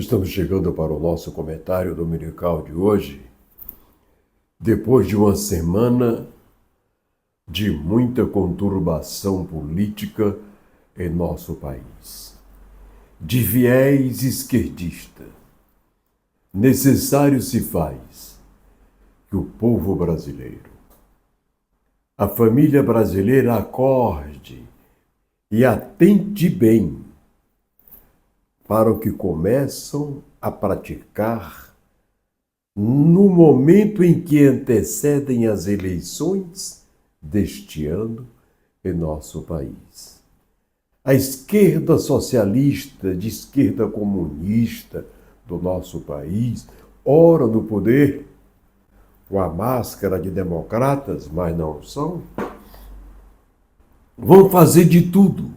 Estamos chegando para o nosso comentário dominical de hoje, depois de uma semana de muita conturbação política em nosso país, de viés esquerdista. Necessário se faz que o povo brasileiro, a família brasileira acorde e atente bem para o que começam a praticar no momento em que antecedem as eleições deste ano em nosso país. A esquerda socialista, de esquerda comunista do nosso país, ora no poder, com a máscara de democratas, mas não são, vão fazer de tudo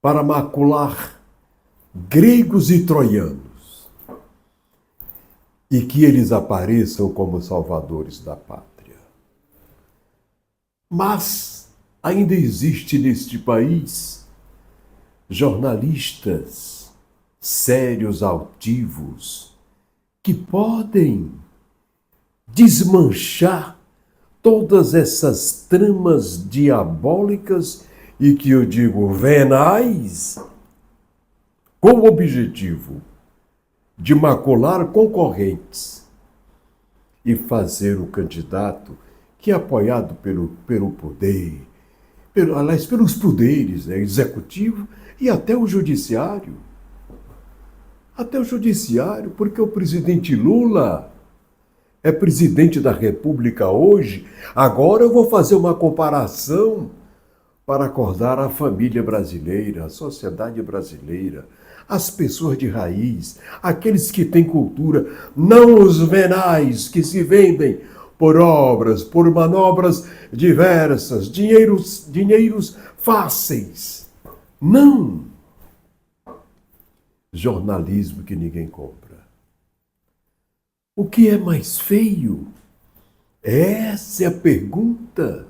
para macular gregos e troianos, e que eles apareçam como salvadores da pátria. Mas ainda existe neste país jornalistas sérios, altivos, que podem desmanchar todas essas tramas diabólicas e que eu digo venais, com o objetivo de macular concorrentes e fazer o candidato que é apoiado pelo poder, pelos poderes, executivo e até o judiciário. Até o judiciário, porque o presidente Lula é presidente da República hoje. Agora eu vou fazer uma comparação para acordar a família brasileira, a sociedade brasileira, as pessoas de raiz, aqueles que têm cultura, não os venais que se vendem por obras, por manobras diversas, dinheiros fáceis. Não! Jornalismo que ninguém compra. O que é mais feio? Essa é a pergunta.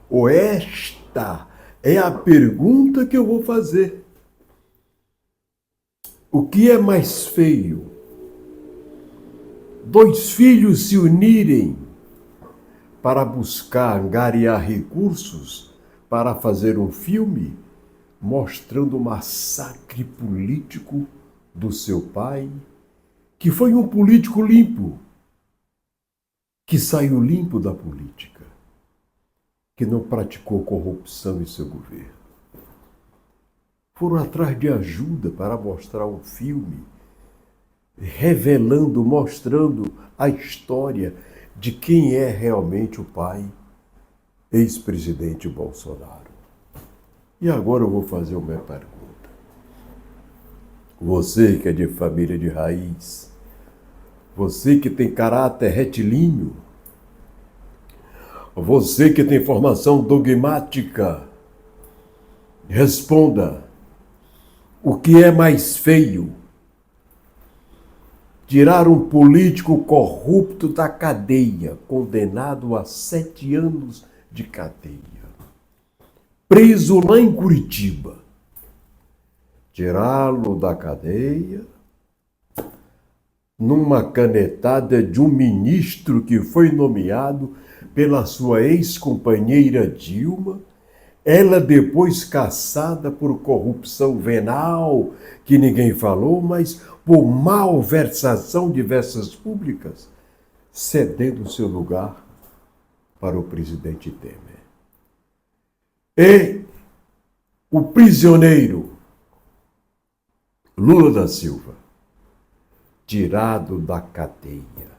Ou esta é a pergunta que eu vou fazer. O que é mais feio? Dois filhos se unirem para buscar angariar recursos para fazer um filme mostrando o massacre político do seu pai, que foi um político limpo, que saiu limpo da política, que não praticou corrupção em seu governo. Foram atrás de ajuda para mostrar um filme, revelando, mostrando a história de quem é realmente o pai, ex-presidente Bolsonaro. E agora eu vou fazer uma pergunta. Você que é de família de raiz, você que tem caráter retilíneo, você que tem formação dogmática, responda: o que é mais feio? Tirar um político corrupto da cadeia, condenado a 7 anos de cadeia, preso lá em Curitiba, tirá-lo da cadeia numa canetada de um ministro que foi nomeado pela sua ex-companheira Dilma, ela depois caçada por corrupção venal, que ninguém falou, mas por malversação de versas públicas, cedendo seu lugar para o presidente Temer. E o prisioneiro Lula da Silva, tirado da cadeia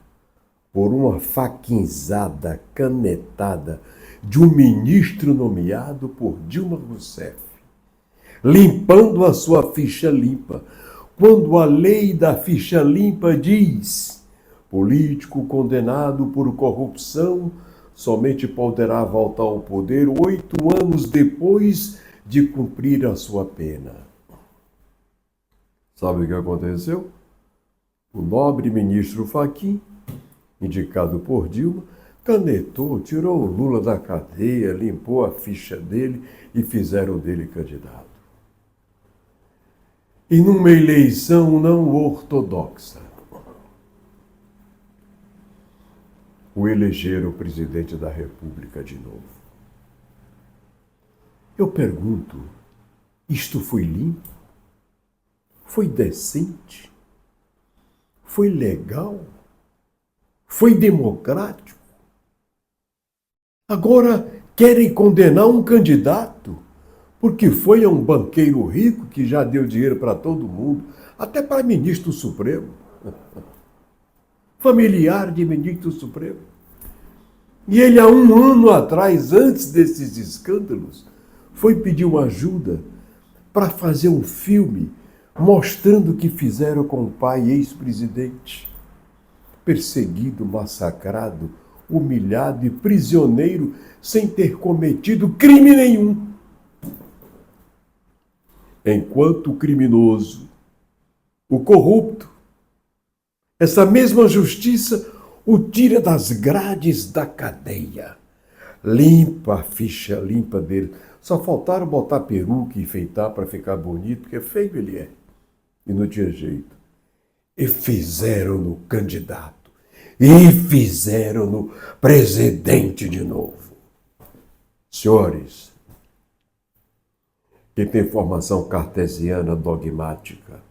por uma faquinzada, canetada de um ministro nomeado por Dilma Rousseff, limpando a sua ficha limpa, quando a lei da ficha limpa diz: político condenado por corrupção somente poderá voltar ao poder 8 anos depois de cumprir a sua pena. Sabe o que aconteceu? O nobre ministro Fachin, indicado por Dilma, canetou, tirou o Lula da cadeia, limpou a ficha dele e fizeram dele candidato. e numa eleição não ortodoxa, o elegeram presidente da República de novo. Eu pergunto, isto foi limpo? Foi decente? Foi legal? Foi democrático? Agora querem condenar um candidato porque foi a um banqueiro rico que já deu dinheiro para todo mundo, até para ministro Supremo. Familiar de ministro Supremo. E ele, há um ano atrás, antes desses escândalos, foi pedir uma ajuda para fazer um filme mostrando o que fizeram com o pai ex-presidente. Perseguido, massacrado, humilhado e prisioneiro sem ter cometido crime nenhum. Enquanto o criminoso, o corrupto, essa mesma justiça o tira das grades da cadeia. Limpa a ficha limpa dele. Só faltaram botar peruca e enfeitar para ficar bonito, porque feio ele é. E não tinha jeito. E fizeram-no candidato. E fizeram-no presidente de novo. Senhores, quem tem formação cartesiana dogmática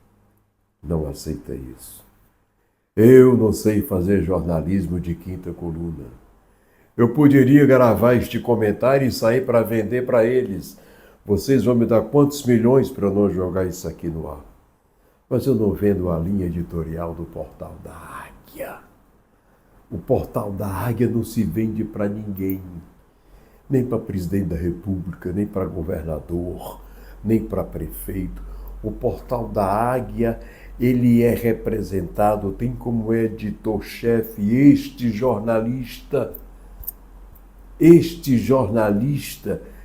não aceita isso. Eu não sei fazer jornalismo de quinta coluna. Eu poderia gravar este comentário e sair para vender para eles. Vocês vão me dar quantos milhões para eu não jogar isso aqui no ar? Mas eu não vendo a linha editorial do Portal da Águia. O Portal da Águia não se vende para ninguém. Nem para presidente da República, nem para governador, nem para prefeito. O Portal da Águia, ele é representado, tem como editor-chefe este jornalista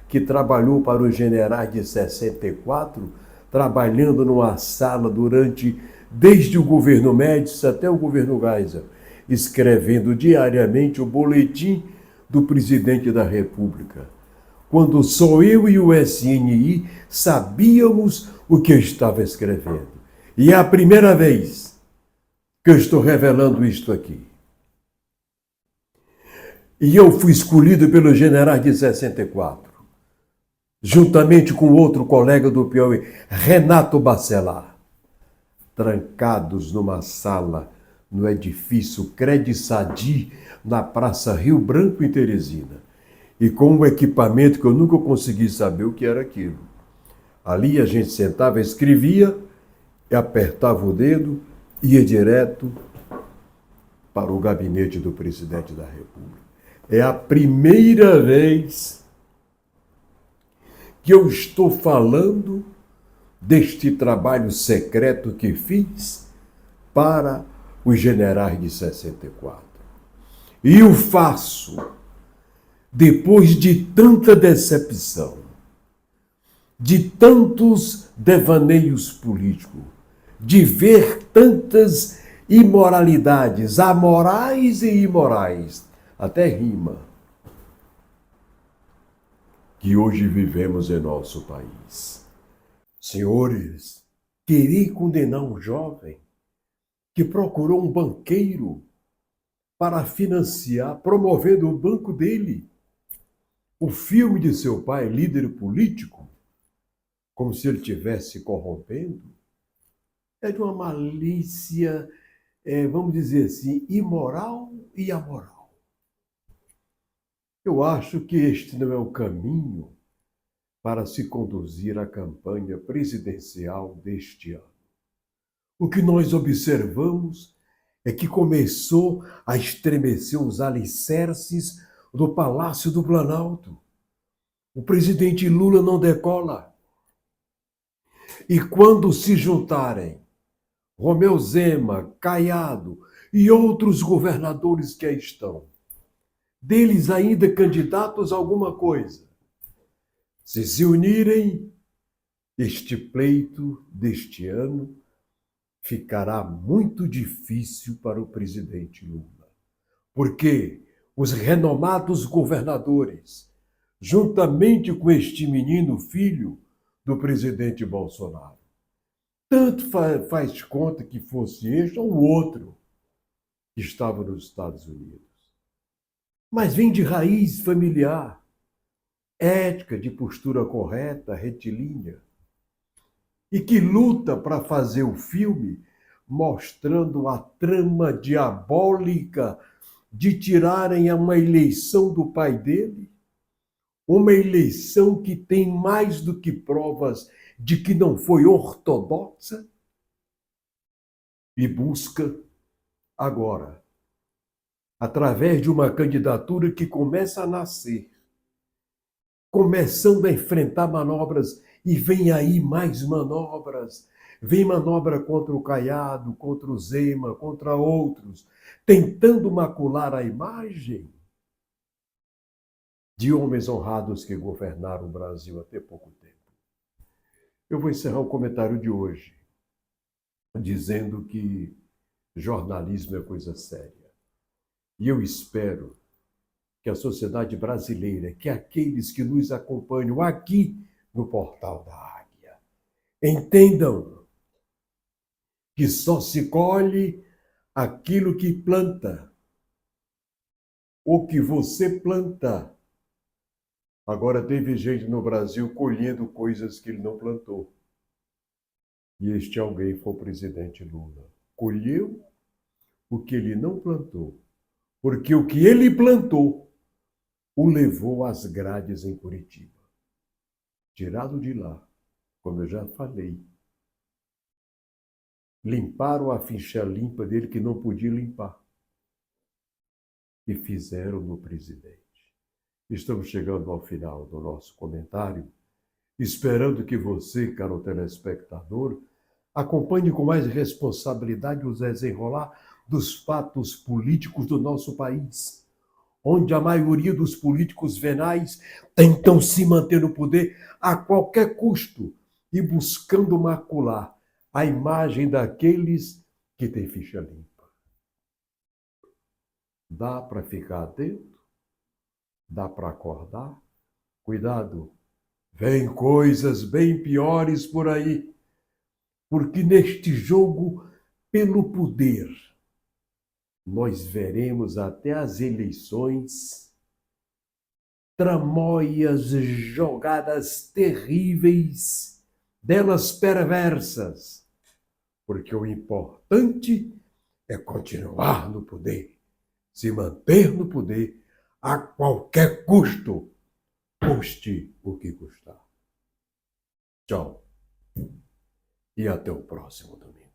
que trabalhou para os generais de 64, trabalhando numa sala desde o governo Médici até o governo Geisel, escrevendo diariamente o boletim do presidente da República. Quando só eu e o SNI sabíamos o que eu estava escrevendo. E é a primeira vez que eu estou revelando isto aqui. E eu fui escolhido pelos generais de 64, juntamente com outro colega do Piauí, Renato Bacelar, trancados numa sala no edifício Credit Sadi, na Praça Rio Branco, em Teresina, e com um equipamento que eu nunca consegui saber o que era aquilo. Ali a gente sentava, escrevia, apertava o dedo, ia direto para o gabinete do presidente da República. É a primeira vez que eu estou falando deste trabalho secreto que fiz para os generais de 64. E o faço depois de tanta decepção, de tantos devaneios políticos, de ver tantas imoralidades, amorais e imorais, até rima, que hoje vivemos em nosso país. Senhores, querer condenar um jovem que procurou um banqueiro para financiar, promover do banco dele o filme de seu pai, líder político, como se ele estivesse corrompendo, é de uma malícia, vamos dizer assim, imoral e amoral. Eu acho que este não é o caminho para se conduzir a campanha presidencial deste ano. O que nós observamos é que começou a estremecer os alicerces do Palácio do Planalto. O presidente Lula não decola. E quando se juntarem Romeu Zema, Caiado e outros governadores que aí estão, deles ainda candidatos a alguma coisa, se unirem, este pleito deste ano ficará muito difícil para o presidente Lula. Porque os renomados governadores, juntamente com este menino filho do presidente Bolsonaro, Tanto faz conta que fosse este ou outro que estava nos Estados Unidos. Mas vem de raiz familiar, ética, de postura correta, retilínea, e que luta para fazer o filme mostrando a trama diabólica de tirarem uma eleição do pai dele, uma eleição que tem mais do que provas de que não foi ortodoxa, e busca agora, através de uma candidatura que começa a nascer, começando a enfrentar manobras, e vem aí mais manobras. Vem manobra contra o Caiado, contra o Zema, contra outros, tentando macular a imagem de homens honrados que governaram o Brasil até pouco tempo. Eu vou encerrar o comentário de hoje dizendo que jornalismo é coisa séria. E eu espero que a sociedade brasileira, que aqueles que nos acompanham aqui no Portal da Águia, entendam que só se colhe aquilo que planta. O que você planta. Agora teve gente no Brasil colhendo coisas que ele não plantou. E este alguém foi o presidente Lula. Colheu o que ele não plantou. Porque o que ele plantou o levou às grades em Curitiba. Tirado de lá, como eu já falei, limparam a ficha limpa dele que não podia limpar. E fizeram no presidente. Estamos chegando ao final do nosso comentário, esperando que você, caro telespectador, acompanhe com mais responsabilidade o desenrolar dos fatos políticos do nosso país, onde a maioria dos políticos venais tentam se manter no poder a qualquer custo e buscando macular a imagem daqueles que têm ficha limpa. Dá para ficar atento? Dá para acordar? Cuidado, vem coisas bem piores por aí, porque neste jogo pelo poder nós veremos até as eleições tramóias, jogadas terríveis, delas perversas, porque o importante é continuar no poder, se manter no poder a qualquer custo, custe o que custar. Tchau e até o próximo domingo.